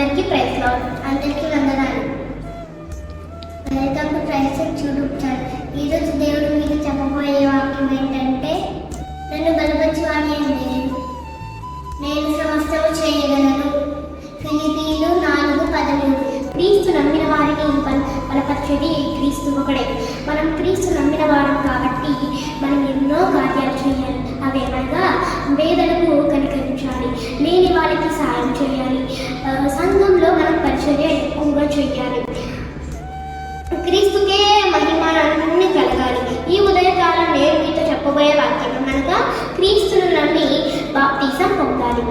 అందరికీ praise lord. అందరికీ వందనాలు. Welcome to praise YouTube channel. ఈరోజు దేవుడు మీకు చెప్పబోయే వాక్యం ఏంటంటే, నన్ను బలపరచువాని నేను సమస్తము చేయగలను. ఫిలిప్పీయులు 4:13. క్రీస్తు నమ్మిన వారిని బలపరిచేది క్రీస్తు ఒకడే. మనం క్రీస్తు నమ్మిన వారం కాబట్టి మనం ఎన్నో కార్యాలు చేయాలి. అవేమనగా పేదలకు కనికరించాలి, లేని వారికి సాయం చేయాలి, సంఘంలో మనం పరిచర్య ఎక్కువగా చేయాలి, క్రీస్తుకే మహిమ అన్ని కలగాలి. ఈ ఉదయకాలం నేను మీతో చెప్పబోయే వాక్యం అనగా క్రీస్తును నమ్మి బాప్తిజం పొందాలి.